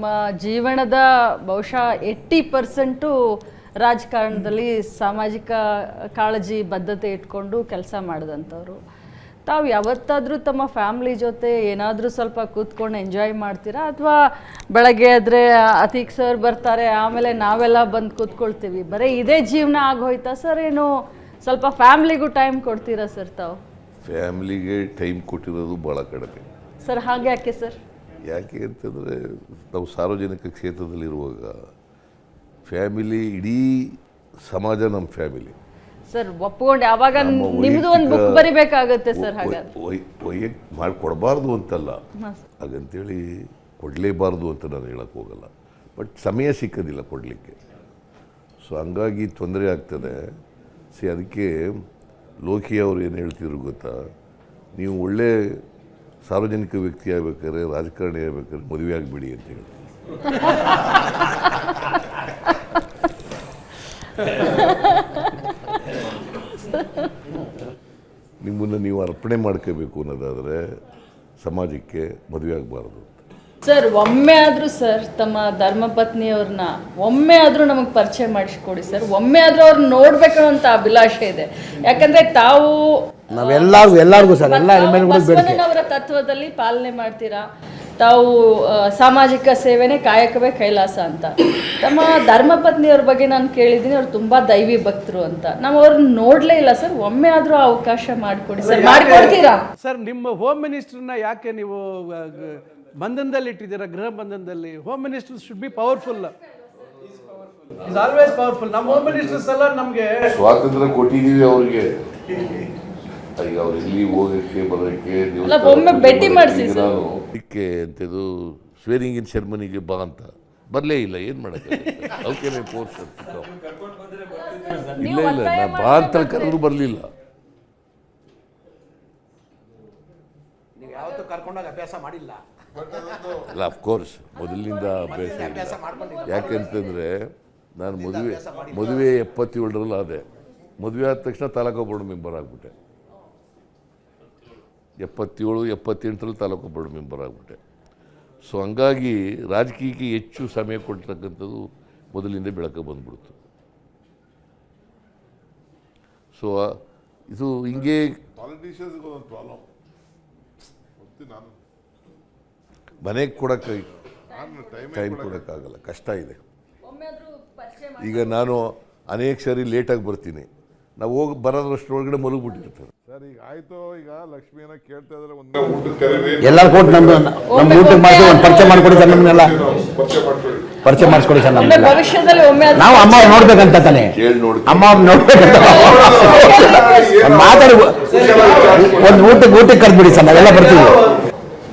ನಮ್ಮ ಜೀವನದ ಬಹುಶಃ 80% ರಾಜಕಾರಣದಲ್ಲಿ ಸಾಮಾಜಿಕ ಕಾಳಜಿ ಬದ್ಧತೆ ಇಟ್ಕೊಂಡು ಕೆಲಸ ಮಾಡಿದಂಥವ್ರು. ತಾವು ಯಾವತ್ತಾದರೂ ತಮ್ಮ ಫ್ಯಾಮಿಲಿ ಜೊತೆ ಏನಾದರೂ ಸ್ವಲ್ಪ ಕೂತ್ಕೊಂಡು ಎಂಜಾಯ್ ಮಾಡ್ತೀರಾ, ಅಥವಾ ಬೆಳಗ್ಗೆ ಆದರೆ ಅತೀಕ್ ಸರ್ ಬರ್ತಾರೆ ಆಮೇಲೆ ನಾವೆಲ್ಲ ಬಂದು ಕೂತ್ಕೊಳ್ತೀವಿ, ಬರೀ ಇದೇ ಜೀವನ ಆಗೋಯ್ತಾ ಸರ್? ಏನು ಸ್ವಲ್ಪ ಫ್ಯಾಮ್ಲಿಗೂ ಟೈಮ್ ಕೊಡ್ತೀರಾ ಸರ್ ತಾವು? ಫ್ಯಾಮ್ಲಿಗೆ ಟೈಮ್ ಕೊಟ್ಟಿರೋದು ಭಾಳ ಕಡಿಮೆ ಸರ್. ಹಾಗೆ ಯಾಕೆ ಸರ್? ಯಾಕೆ ಅಂತಂದರೆ ನಾವು ಸಾರ್ವಜನಿಕ ಕ್ಷೇತ್ರದಲ್ಲಿರುವಾಗ ಫ್ಯಾಮಿಲಿ, ಇಡೀ ಸಮಾಜ ನಮ್ಮ ಫ್ಯಾಮಿಲಿ ಸರ್. ಒಪ್ಕೊಂಡು ಯಾವಾಗ ನಿಮ್ಮದು ಒಂದು ಬುಕ್ ಬರಿಬೇಕಾಗುತ್ತೆ ಸರ್. ಹಾಗಾಗಿ ಮಾಡಿಕೊಡಬಾರ್ದು ಅಂತಲ್ಲ, ಹಾಗಂತೇಳಿ ಕೊಡಲೇಬಾರ್ದು ಅಂತ ನಾನು ಹೇಳಕ್ಕೆ ಹೋಗಲ್ಲ, ಬಟ್ ಸಮಯ ಸಿಕ್ಕೋದಿಲ್ಲ ಕೊಡಲಿಕ್ಕೆ. ಸೊ ಹಂಗಾಗಿ ತೊಂದರೆ ಆಗ್ತದೆ. ಅದಕ್ಕೆ ಲೋಕಿ ಅವರು ಏನು ಹೇಳ್ತಿದ್ರು ಗೊತ್ತಾ, ನೀವು ಒಳ್ಳೆ ಸಾರ್ವಜನಿಕ ವ್ಯಕ್ತಿ ಆಗ್ಬೇಕಾದ್ರೆ, ರಾಜಕಾರಣಿ ಆಗ್ಬೇಕಾದ್ರೆ ಮದುವೆ ಆಗಿಬಿಡಿ ಅಂತ ಹೇಳ್ತಾರೆ. ನಿಮ್ಮನ್ನು ನೀವು ಅರ್ಪಣೆ ಮಾಡ್ಕೋಬೇಕು ಅನ್ನೋದಾದರೆ ಸಮಾಜಕ್ಕೆ ಮದುವೆ ಆಗಬಾರ್ದು ಸರ್. ಒಮ್ಮೆ ಆದರೂ ಸರ್ ತಮ್ಮ ಧರ್ಮಪತ್ನಿಯವ್ರನ್ನ ಒಮ್ಮೆ ಆದರೂ ನಮಗೆ ಪರಿಚಯ ಮಾಡಿಸ್ಕೊಡಿ ಸರ್. ಒಮ್ಮೆ ಆದರೂ ಅವ್ರನ್ನ ನೋಡ್ಬೇಕು ಅಂತ ಅಭಿಲಾಷೆ ಇದೆ. ಯಾಕಂದ್ರೆ ತಾವು ಎಲ್ಲರಿಗೂ ಸರ್ ಬಸವಣ್ಣನವರ ತತ್ವದಲ್ಲಿ ಪಾಲನೆ ಮಾಡ್ತೀರಾ. ತಾವು ಸಾಮಾಜಿಕ ಸೇವೆನೇ ಕಾಯಕವೇ ಕೈಲಾಸ ಅಂತ. ತಮ್ಮ ಧರ್ಮಪತ್ನಿಯವ್ರ ಬಗ್ಗೆ ನಾನು ಕೇಳಿದ್ದೀನಿ, ಅವ್ರು ತುಂಬಾ ದೈವಿ ಭಕ್ತರು ಅಂತ. ನಾವು ಅವ್ರನ್ನ ನೋಡ್ಲೇ ಇಲ್ಲ ಸರ್. ಒಮ್ಮೆ ಆದರೂ ಅವಕಾಶ ಮಾಡಿಕೊಡಿ ಸರ್. ಮಾಡಿಕೊಡ್ತೀರಾ ಸರ್? ನಿಮ್ಮ ಹೋಮ್ ಮಿನಿಸ್ಟರ್ನ ಯಾಕೆ ನೀವು ಬಂಧನದಲ್ಲಿ ಇಟ್ಟಿದ್ದೀರಾ? ಗೃಹ ಬಂಧನದಲ್ಲಿ. Home minister should be powerful. Is always powerful. ನಮ್ಮ ಹೋಮ್ ಮಿನಿಸ್ಟರ್ಸ್ ಎಲ್ಲ ನಮಗೆ ಸ್ವಾತಂತ್ರ್ಯ ಕೊಟ್ಟಿದ್ದೀವಿ ಅವ್ರಿಗೆ. ಈಗ ಅವ್ರು ಇಲ್ಲಿ ಹೋಗಕ್ಕೆ ಬರೋಕ್ಕೆ ಒಮ್ಮೆ ಭೇಟಿ ಮಾಡಿಸಿ ಇದಕ್ಕೆ ಅಂಥದ್ದು ಸ್ವೇರಿಂಗ್ ಇನ್ ಸೆರೆಮನಿಗೆ ಬಾ ಅಂತ ಬರಲೇ ಇಲ್ಲ. ಏನು ಮಾಡೋಕ್ಕೆ ಅವಕ್ಕೆ ಫೋರ್ಸ್ ಇಲ್ಲ ಇಲ್ಲ, ನಾ ಬಾ ಅಂತ ಕರೆದ್ರು ಬರಲಿಲ್ಲ. ಅಲ್ಲ, ಅಫ್ಕೋರ್ಸ್ ಮೊದಲಿನಿಂದ ಅಭ್ಯಾಸ ಇಲ್ಲ. ಯಾಕೆಂತಂದರೆ ನಾನು ಮದುವೆ 77ರಲ್ಲಿ ಆದೆ. ಮದುವೆ ಆದ ತಕ್ಷಣ ತಾಲೂಕು ಬೋರ್ಡ್ ಮೆಂಬರ್ ಆಗಿಬಿಟ್ಟೆ. 77, 78ರಲ್ಲಿ ತಾಲೂಕು ಬೋರ್ಡ್ ಮೆಂಬರ್ ಆಗಿಬಿಟ್ಟೆ. ಸೊ ಹಂಗಾಗಿ ರಾಜಕೀಯಕ್ಕೆ ಹೆಚ್ಚು ಸಮಯ ಕೊಡ್ತಕ್ಕಂಥದ್ದು ಮೊದಲಿಂದ ಬೆಳಕು ಬಂದ್ಬಿಡ್ತು. ಸೊ ಇದು ಹಿಂಗೆ ಮನೆಗೆ ಕೊಡೋಕ್ಕೆ ಟೈಮ್ ಕೊಡೋಕ್ಕಾಗಲ್ಲ, ಕಷ್ಟ ಇದೆ. ಈಗ ನಾನು ಅನೇಕ ಸರಿ ಲೇಟಾಗಿ ಬರ್ತೀನಿ, ನಾವು ಹೋಗಿ ಬರೋದ್ರಷ್ಟರೊಳಗಡೆ ಮಲಗಿಬಿಟ್ಟಿರ್ತಾರೆ ಸರ್. ಈಗ ಆಯ್ತು, ಈಗ ಲಕ್ಷ್ಮಿಯನ್ನ ಕೇಳ್ತಾ ಇದ್ರೆ ಎಲ್ಲರೂ ಕೊಟ್ಟು ನಮ್ಮ ಊಟಕ್ಕೆ ಮಾಡಿ ಒಂದು ಪರಿಚಯ ಮಾಡಿಕೊಡಿ ಸರ್. ನಮ್ಮನ್ನೆಲ್ಲ ಪರಿಚಯ ಮಾಡಿಸ್ಕೊಡಿ ಸರ್. ನಮ್ಮನ್ನೆಲ್ಲ ನಾವು ಅಮ್ಮ ಅವ್ರು ನೋಡ್ಬೇಕಂತ ತಾನೆ, ಅಮ್ಮ ಅವ್ರು ನೋಡ್ಬೇಕಂತ ಮಾತಾಡಿ ಒಂದು ಊಟಕ್ಕೆ ಕರೆದ್ಬಿಡಿ ಸರ್. ನಾವೆಲ್ಲ ಬರ್ತೀವಿ.